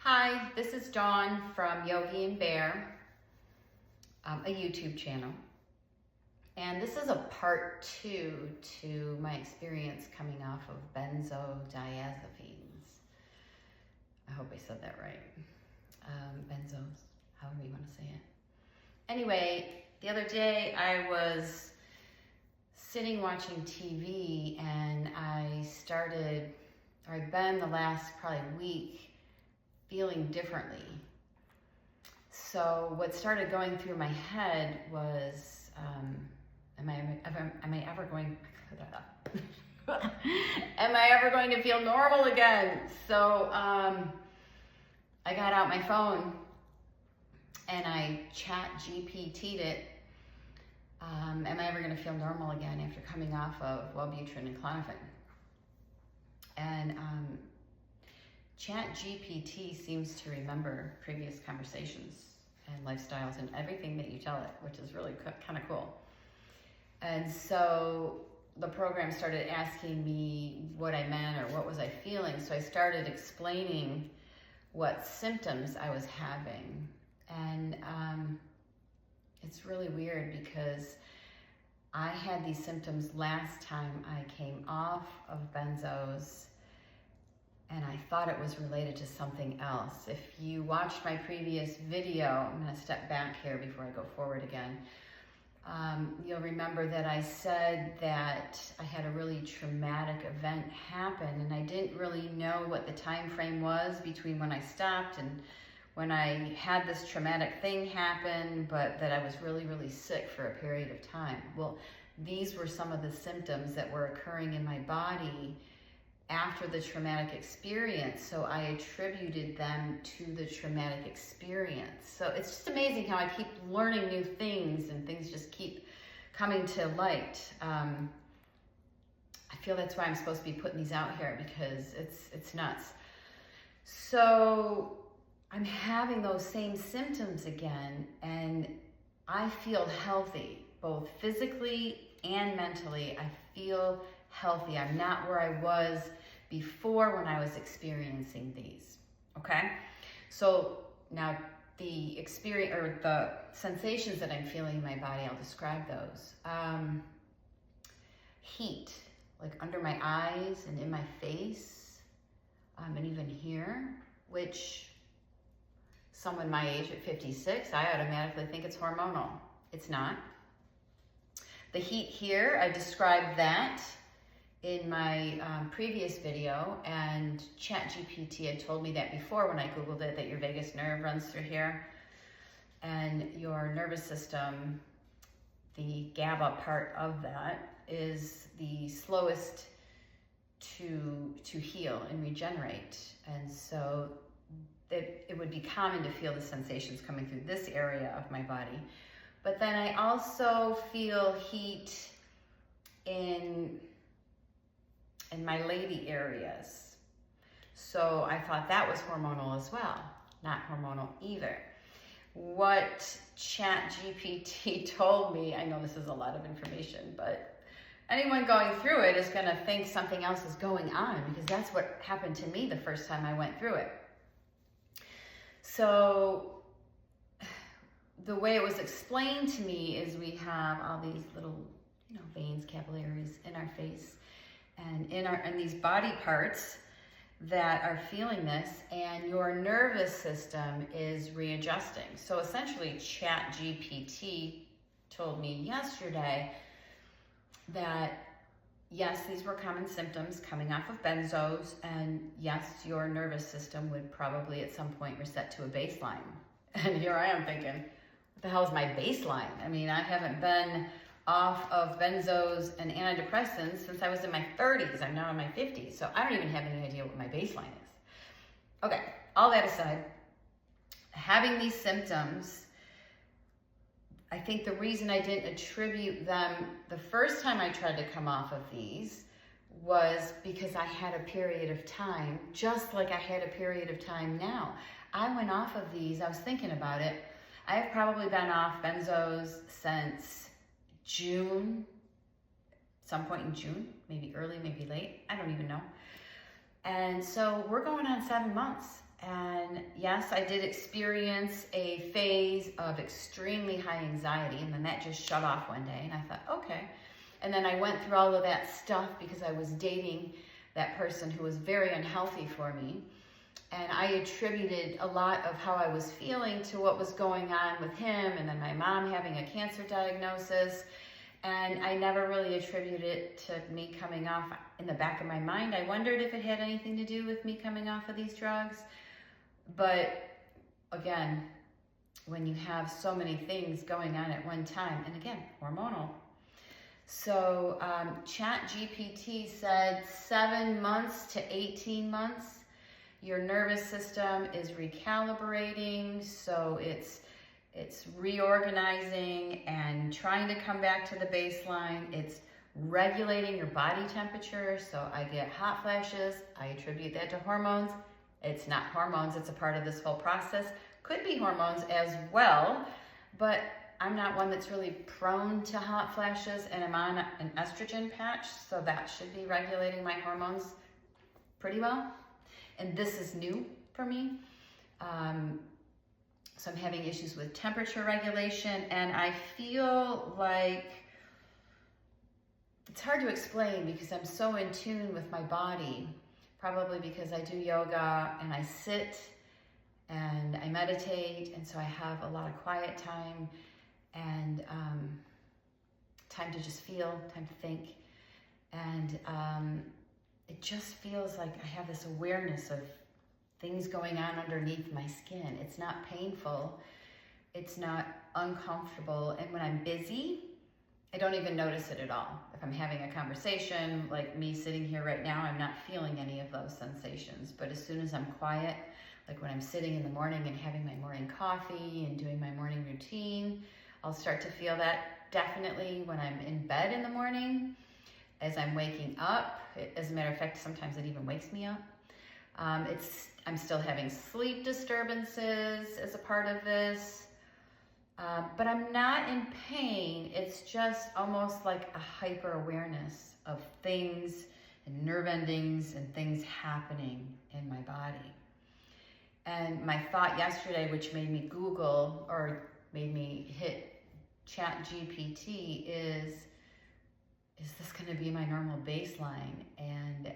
Hi, this is Dawn from Yogi and Bear, a YouTube channel. And this is a part 2 to my experience coming off of benzodiazepines. I hope I said that right. Benzos, however you want to say it. Anyway, the other day I was sitting watching TV and I've been the last probably week feeling differently. So what started going through my head was, am I ever going to feel normal again? So I got out my phone and I chat GPT'd it. Am I ever going to feel normal again after coming off of Wellbutrin and Klonopin? And ChatGPT seems to remember previous conversations and lifestyles and everything that you tell it, which is really kind of cool. And so the program started asking me what I meant or what was I feeling. So I started explaining what symptoms I was having. And it's really weird because I had these symptoms last time I came off of benzos, and I thought it was related to something else. If you watched my previous video, I'm gonna step back here before I go forward again. You'll remember that I said that I had a really traumatic event happen, and I didn't really know what the time frame was between when I stopped and when I had this traumatic thing happen, but that I was really, really sick for a period of time. Well, these were some of the symptoms that were occurring in my body after the traumatic experience, so I attributed them to the traumatic experience. So it's just amazing how I keep learning new things and things just keep coming to light. I feel that's why I'm supposed to be putting these out here, because it's nuts. So I'm having those same symptoms again, and I feel healthy, both physically and mentally. I feel healthy. I'm not where I was before when I was experiencing these, okay? So now the experience or the sensations that I'm feeling in my body, I'll describe those. Heat, like under my eyes and in my face, and even here, which someone my age at 56, I automatically think it's hormonal. It's not. The heat here, I described that in my previous video, and ChatGPT had told me that before when I Googled it, that your vagus nerve runs through here, and your nervous system, the GABA part of that, is the slowest to heal and regenerate. And so it would be common to feel the sensations coming through this area of my body. But then I also feel heat in my lady areas. So I thought that was hormonal as well. Not hormonal either. What ChatGPT told me, I know this is a lot of information, but anyone going through it is gonna think something else is going on, because that's what happened to me the first time I went through it. So the way it was explained to me is we have all these little, veins, capillaries in our face and in these body parts that are feeling this, and your nervous system is readjusting. So essentially, ChatGPT told me yesterday that yes, these were common symptoms coming off of benzos, and yes, your nervous system would probably at some point reset to a baseline. And here I am thinking, what the hell is my baseline? I mean, I haven't been off of benzos and antidepressants since I was in my 30s. I'm now in my 50s, so I don't even have any idea what my baseline is. Okay, all that aside, having these symptoms, I think the reason I didn't attribute them the first time I tried to come off of these was because I had a period of time, just like I had a period of time now. I went off of these, I was thinking about it, I have probably been off benzos since June, some point in June, maybe early, maybe late, I don't even know. And so we're going on 7 months, And yes, I did experience a phase of extremely high anxiety, and then that just shut off one day, and I thought, okay. And then I went through all of that stuff because I was dating that person who was very unhealthy for me. And I attributed a lot of how I was feeling to what was going on with him, and then my mom having a cancer diagnosis. And I never really attributed it to me coming off. In the back of my mind, I wondered if it had anything to do with me coming off of these drugs. But again, when you have so many things going on at one time, and again, hormonal. So ChatGPT said 7 months to 18 months. Your nervous system is recalibrating, so it's reorganizing and trying to come back to the baseline. It's regulating your body temperature, so I get hot flashes. I attribute that to hormones. It's not hormones, it's a part of this whole process. Could be hormones as well, but I'm not one that's really prone to hot flashes, and I'm on an estrogen patch, so that should be regulating my hormones pretty well. And this is new for me. So I'm having issues with temperature regulation, and I feel like it's hard to explain because I'm so in tune with my body, probably because I do yoga and I sit and I meditate, and so I have a lot of quiet time and time to just feel, time to think. And it just feels like I have this awareness of things going on underneath my skin. It's not painful. It's not uncomfortable. And when I'm busy, I don't even notice it at all. If I'm having a conversation, like me sitting here right now, I'm not feeling any of those sensations. But as soon as I'm quiet, like when I'm sitting in the morning and having my morning coffee and doing my morning routine, I'll start to feel that. Definitely when I'm in bed in the morning, as I'm waking up. As a matter of fact, sometimes it even wakes me up. I'm still having sleep disturbances as a part of this, but I'm not in pain. It's just almost like a hyper awareness of things and nerve endings and things happening in my body. And my thought yesterday, which made me Google or made me hit ChatGPT, is this going to be my normal baseline? And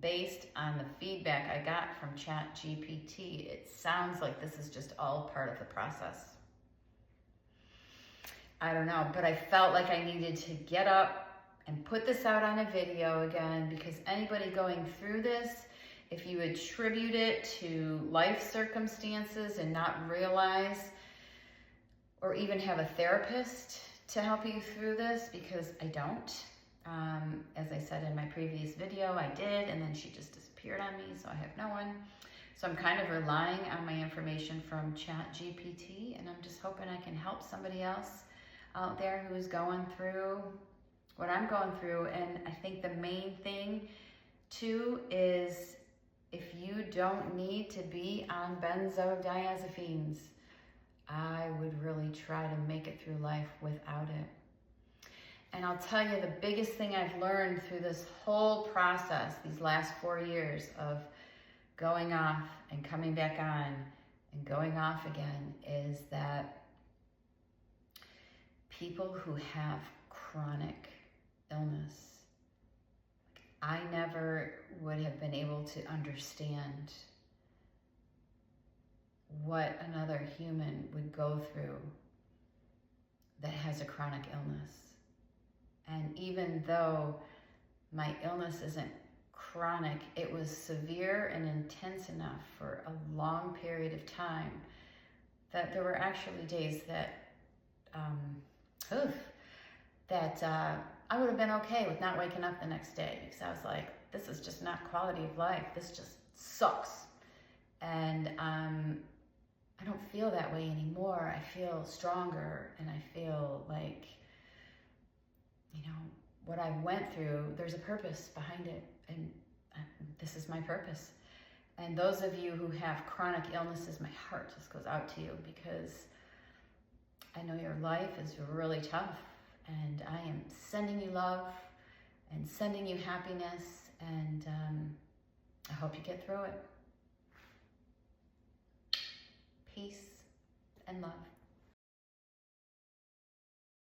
based on the feedback I got from ChatGPT, it sounds like this is just all part of the process. I don't know, but I felt like I needed to get up and put this out on a video again, because anybody going through this, if you attribute it to life circumstances and not realize, or even have a therapist to help you through this, because I don't. As I said in my previous video, I did, and then she just disappeared on me, so I have no one. So I'm kind of relying on my information from ChatGPT, and I'm just hoping I can help somebody else out there who is going through what I'm going through. And I think the main thing too is, if you don't need to be on benzodiazepines, I would really try to make it through life without it. And I'll tell you, the biggest thing I've learned through this whole process, these last 4 years of going off and coming back on and going off again, is that people who have chronic illness, I never would have been able to understand what another human would go through that has a chronic illness. And even though my illness isn't chronic, it was severe and intense enough for a long period of time that there were actually days that I would have been okay with not waking up the next day, because I was like, this is just not quality of life. This just sucks. And I don't feel that way anymore. I feel stronger, and I feel like, you know, what I went through, there's a purpose behind it, and this is my purpose. And those of you who have chronic illnesses, my heart just goes out to you, because I know your life is really tough, and I am sending you love and sending you happiness, and I hope you get through it. and love.